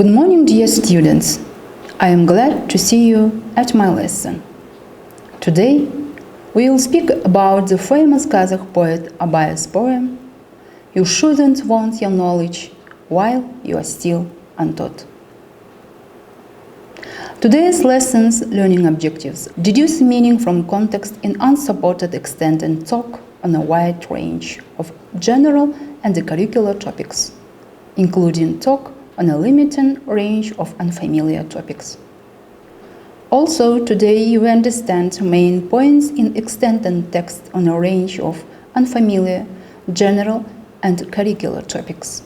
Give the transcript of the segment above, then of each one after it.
Good morning, dear students. I am glad to see you at my lesson. Today, we will speak about the famous Kazakh poet Abaya's poem, "You shouldn't want your knowledge while you are still untaught." Today's lesson's learning objectives deduce meaning from context in unsupported extent and talk on a wide range of general and curricular topics, including talk on a limited range of unfamiliar topics. Also, today you understand main points in extended text on a range of unfamiliar, general, and curricular topics.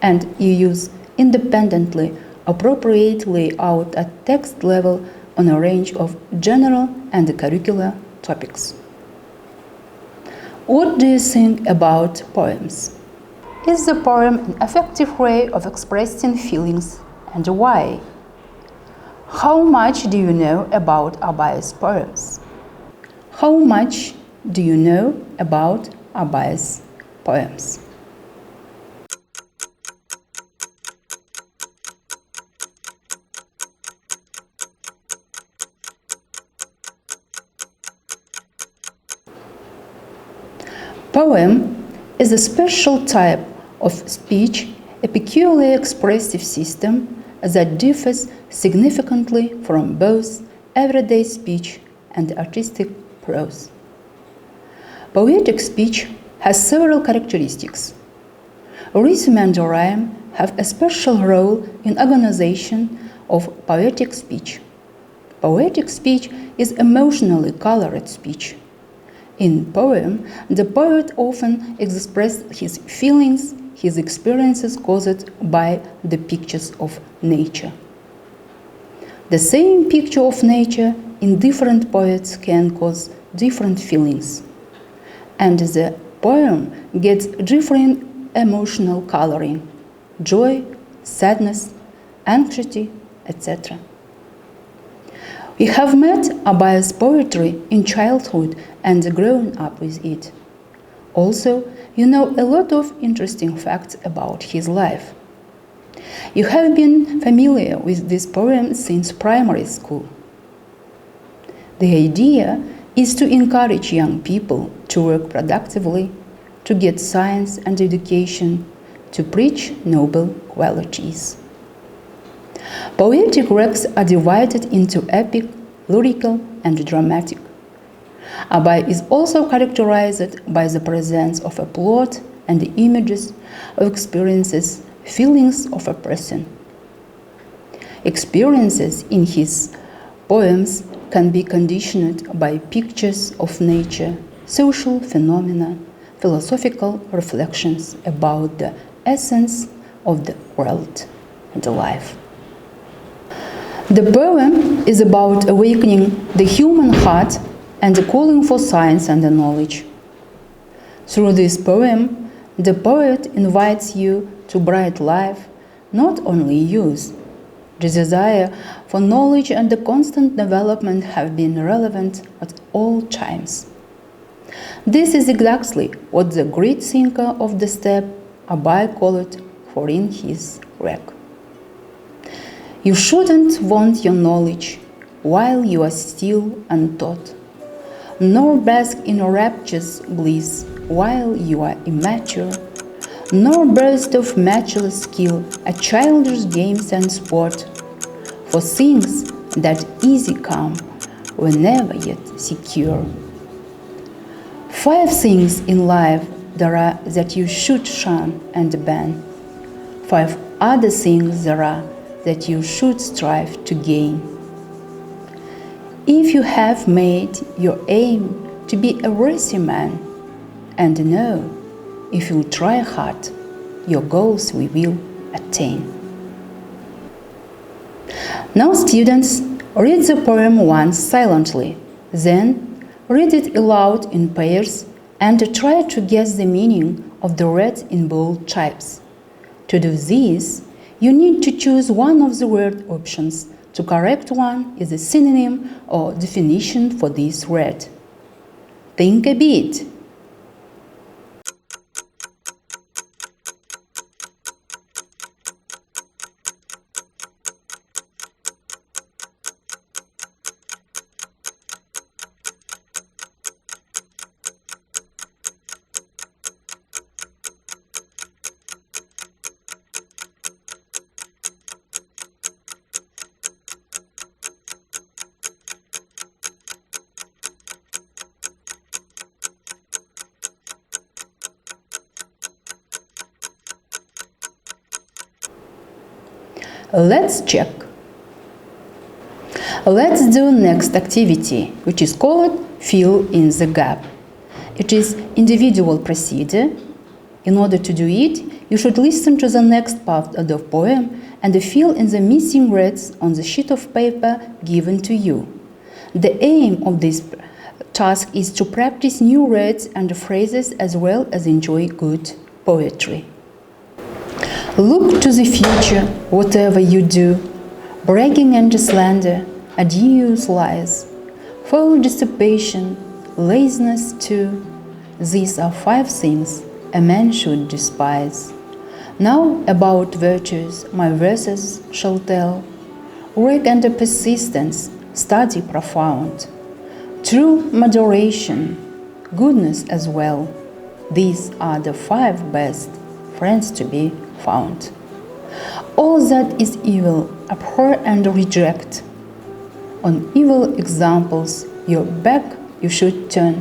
And you use independently appropriate layout at text level on a range of general and curricular topics. What do you think about poems? Is the poem an effective way of expressing feelings, and why? How much do you know about Abaya's poems? How much do you know about Abaya's poems? Poem is a special type of speech, a peculiarly expressive system that differs significantly from both everyday speech and artistic prose. Poetic speech has several characteristics. Rhythm and rhyme have a special role in organization of poetic speech. Poetic speech is emotionally colored speech. In poem, the poet often expresses his feelings, his experiences caused by the pictures of nature. The same picture of nature in different poets can cause different feelings, and the poem gets different emotional coloring: joy, sadness, anxiety, etc. We have met Abaya's poetry in childhood and grown up with it. Also, you know a lot of interesting facts about his life. You have been familiar with this poem since primary school. The idea is to encourage young people to work productively, to get science and education, to preach noble qualities. Poetic works are divided into epic, lyrical, and dramatic. Abaya is also characterized by the presence of a plot and the images of experiences, feelings of a person. Experiences in his poems can be conditioned by pictures of nature, social phenomena, philosophical reflections about the essence of the world and life. The poem is about awakening the human heart and calling for science and knowledge. Through this poem, the poet invites you to bright life, not only youth. The desire for knowledge and the constant development have been relevant at all times. This is exactly what the great thinker of the steppe, Abaya, called for in his work. You shouldn't want your knowledge while you are still untaught, nor bask in rapturous bliss while you are immature, nor boast of matchless skill at childish games and sport, for things that easy come were never yet secure. 5 things in life there are that you should shun and ban. 5 other things there are that you should strive to gain. If you have made your aim to be a worthy man, and know, if you try hard, your goals we will attain. Now, students, read the poem once silently, then read it aloud in pairs and try to guess the meaning of the words in bold types. To do this, you need to choose one of the word options. To correct one is a synonym or definition for this word. Think a bit. Let's check. Let's do next activity, which is called fill in the gap. It is individual procedure. In order to do it, you should listen to the next part of the poem and fill in the missing words on the sheet of paper given to you. The aim of this task is to practice new words and phrases as well as enjoy good poetry. Look to the future, whatever you do, bragging and slander, adieux lies, foul dissipation, laziness too. These are 5 things a man should despise. Now about virtues my verses shall tell, work and persistence, study profound, true moderation, goodness as well. These are the 5 best friends to be found. All that is evil abhor and reject. On evil examples your back you should turn.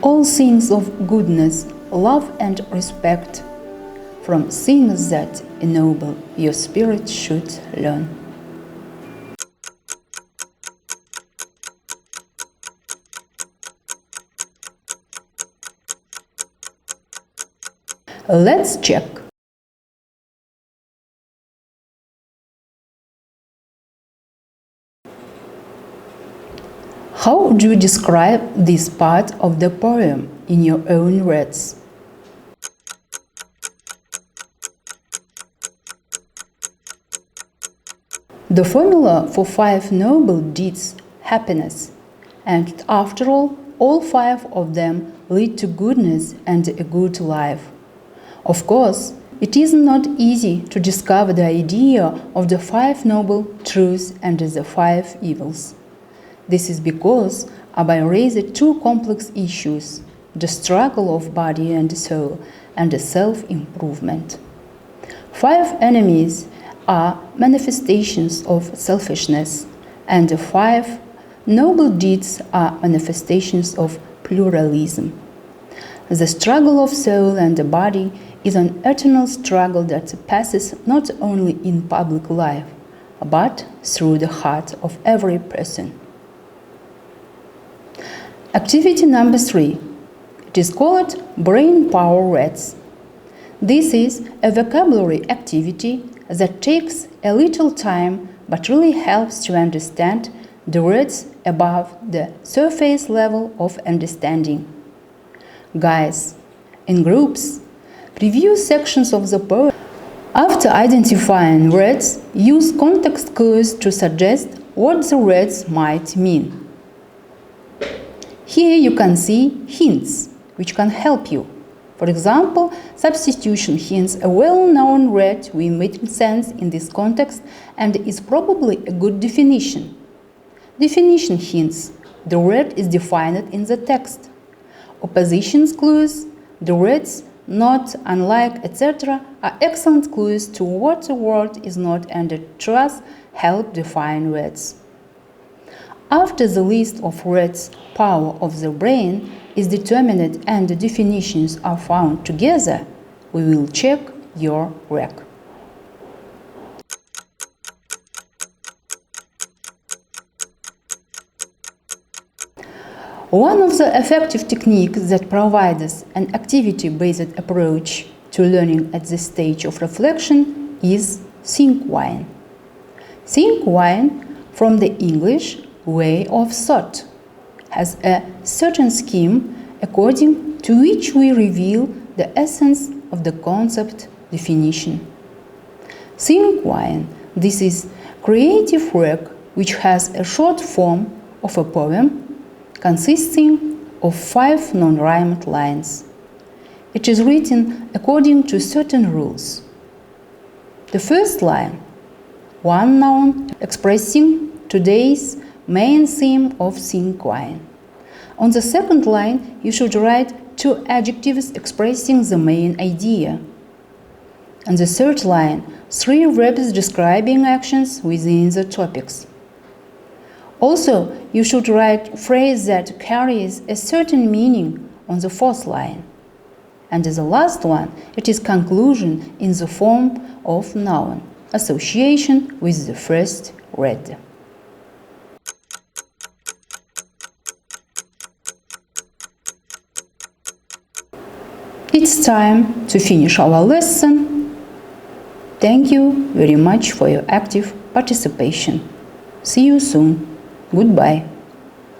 All things of goodness, love and respect, from things that ennoble your spirit should learn. Let's check. How would you describe this part of the poem in your own words? The formula for 5 noble deeds, happiness, and after all 5 of them lead to goodness and a good life. Of course, it is not easy to discover the idea of the 5 noble truths and the 5 evils. This is because Abhay raised 2 complex issues, the struggle of body and soul and the self-improvement. 5 enemies are manifestations of selfishness, and the 5 noble deeds are manifestations of pluralism. The struggle of soul and the body is an eternal struggle that passes not only in public life, but through the heart of every person. Activity number 3. It is called Brain Power Words. This is a vocabulary activity that takes a little time but really helps to understand the words above the surface level of understanding. Guys, in groups, review sections of the poem. After identifying words, use context clues to suggest what the words might mean. Here you can see hints, which can help you. For example, substitution hints a well-known word with making sense in this context and is probably a good definition. Definition hints, the word is defined in the text. Oppositions clues, the words not, unlike, etc. are excellent clues to what the word is not and thus help define words. After the list of words power of the brain is determined and the definitions are found together, we will check your work. One of the effective techniques that provides an activity-based approach to learning at this stage of reflection is think-wine. Think-wine, from the English way of thought, has a certain scheme according to which we reveal the essence of the concept definition. Think-wine, this is creative work which has a short form of a poem consisting of 5 non-rhymed lines. It is written according to certain rules. The first line, one noun expressing today's main theme of think-wine. On the second line, you should write 2 adjectives expressing the main idea. On the third line, 3 verbs describing actions within the topics. Also, you should write a phrase that carries a certain meaning on the fourth line. And the last one, it is conclusion in the form of noun. association with the first read. It's time to finish our lesson. Thank you very much for your active participation. See you soon. Goodbye.